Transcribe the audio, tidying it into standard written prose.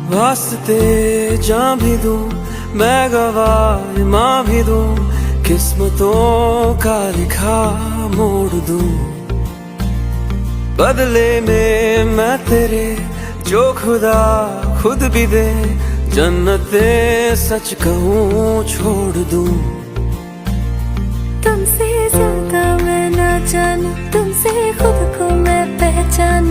वास्ते जान भी दूं, मैं गवाह माँ भी दूं, किस्मतों का लिखा मोड़ दूं। बदले में मैं तेरे जो खुदा खुद भी दे, जन्नते सच कहूँ छोड़ दूं। तुमसे ज्यादा मैं ना जानूं, तुमसे खुद को मैं पहचानूं,